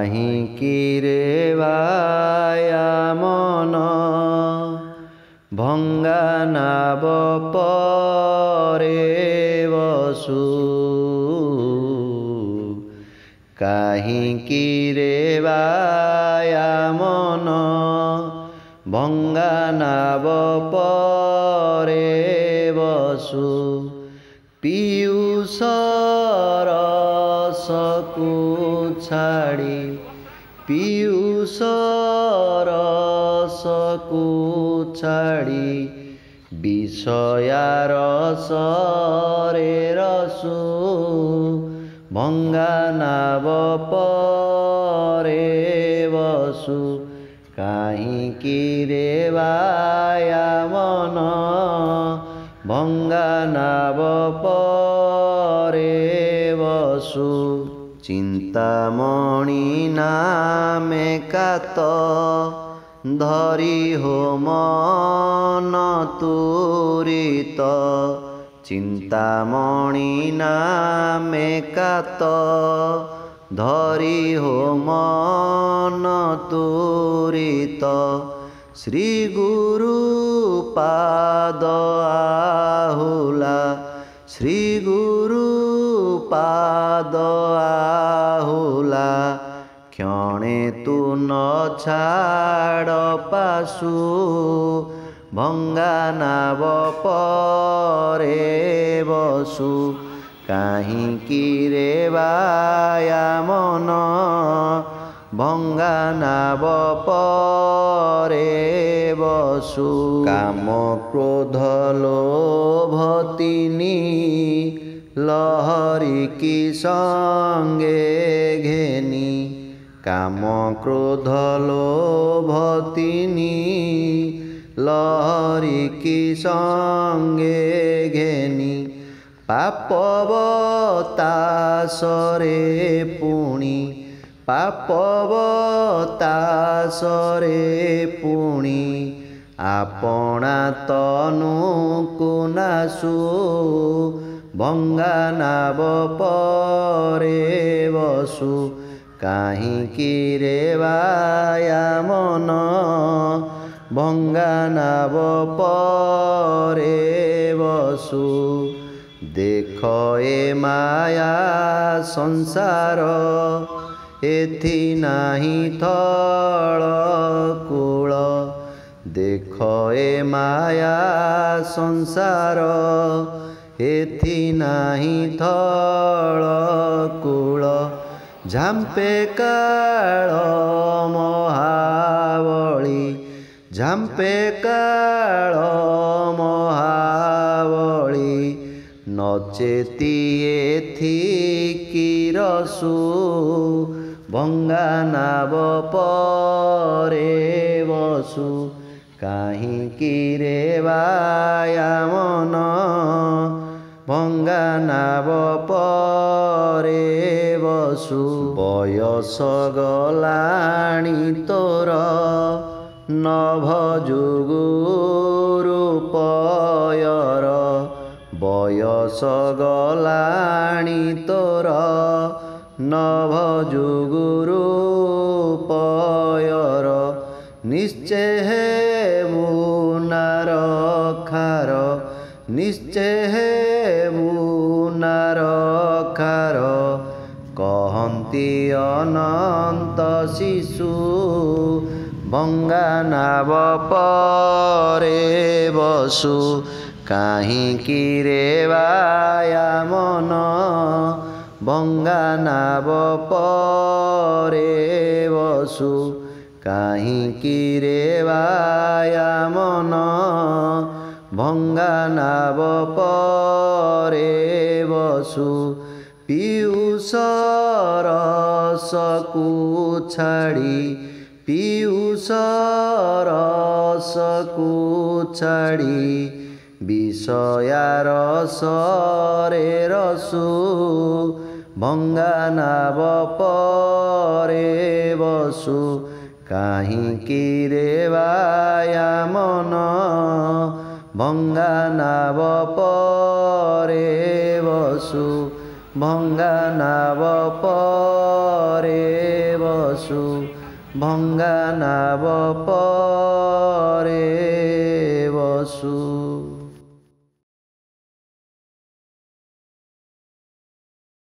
କାହିଁକି ରେ ବାୟା ମନ ଭଙ୍ଗା ନାବ ପରେ ବସୁ। କାହିଁକି ରେ ବାୟା ମନ ଭଙ୍ଗା ନାବ ପରେ ବସୁ। ପିୟୁଷ ରସକୁ ଛାଡ଼ି ପିୟୁଷ ରସକୁ ଛାଡ଼ି ବିଷୟା ରସରେ ରସୁ। ଭଙ୍ଗା ନାବ ପରେ ବସୁ। କାହିଁକି ରେ ବାୟା ମନ ଭଙ୍ଗା ନାବ ପରେ ବସୁ। ଚିନ୍ତାମଣି ନାମେ କାତ ଧରି ହୋ ମନ ତୁରିତ। ଚିନ୍ତାମଣି ନାମେ କାତ ଧରି ହୋ ମନ ତୁରିତ। ଶ୍ରୀ ଗୁରୁ ପାଦ ଆହୁଲା ଶ୍ରୀ ଗୁରୁ ପାଦ ଆହୁଲା। କ୍ଷଣେ ତୁ ନ ଛାଡ଼ ପାଶୁ। ଭଙ୍ଗା ନାବ ପରେ ବସୁ। କାହିଁକି ରେ ବାୟା ମନ ଭଙ୍ଗା ନାବ ପରେ ବସୁ। କାମ କ୍ରୋଧ ଲୋଭ ତିନି ଲହରିକି ସଙ୍ଗେ ଘେନି। କାମ କ୍ରୋଧ ଲୋଭ ତିନି ଲହରିକି ସଙ୍ଗେ ଘେନି। ପାପବତାସରେ ପୁଣି ପାପବତାସରେ ପୁଣି ଆପଣା ତନୁକୁ ନାଶୁ। ଭଙ୍ଗା ନାବ ପରେ ବସୁ। କାହିଁକି ରେ ବାୟା ମନ ଭଙ୍ଗା ନାବ ପରେ ବସୁ। ଦେଖ ଏ ମାୟା ସଂସାର ଏଥି ନାହିଁ ଥଳ କୂଳ। ଦେଖ ଏ ମାୟା ସଂସାର ଏଥି ନାହିଁ ଥଳ କୂଳ। ଝାମ୍ପେ କାଳ ମହାବଳୀ ଝାମ୍ପେ କାଳ ମହାବଳୀ। ନଚେତି ଏଥିକି ରସୁ। ଭଙ୍ଗା ନାବ ପରେ ବସୁ। କାହିଁକି ରେ ବାୟା ମନ ଭଙ୍ଗା ନାବ ପରେ ବସୁ। ବୟସ ଗଲାଣି ତୋର ନଭ ଯୁଗୁରୁ ପୟର। ବୟସ ଗଲାଣି ତୋର ନଭ ଯୁଗୁରୁ ପୟର। ନିଶ୍ଚେ ହେବୁ ନାରଖାର ନିଶ୍ଚେ ହେବୁ ନାରଖାର। କହନ୍ତି ଅନନ୍ତ ଶିଶୁ। ଭଙ୍ଗା ନାବ ପରେ ବସୁ। କାହିଁକି ରେ ବାୟା ମନ ଭଙ୍ଗା ନାବ ପରେ ବସୁ। କାହିଁକି ରେ ବାୟା ମନ ଭଙ୍ଗା ନାବ ପରେ ବସୁ। ପିୟୁଷ ରସକୁ ଛାଡ଼ି ପିୟୁଷ ରସକୁ ଛାଡ଼ି ବିଷୟା ରସରେ ରସୁ। ଭଙ୍ଗା ନାବ ପରେ ବସୁ। କାହିଁକି ରେ ବାୟା ମନ ଭଙ୍ଗା ନାବ ପରେ ବସୁ। ভঙ্গা নাব পরে বসু ভঙ্গা নাব পরে বসু।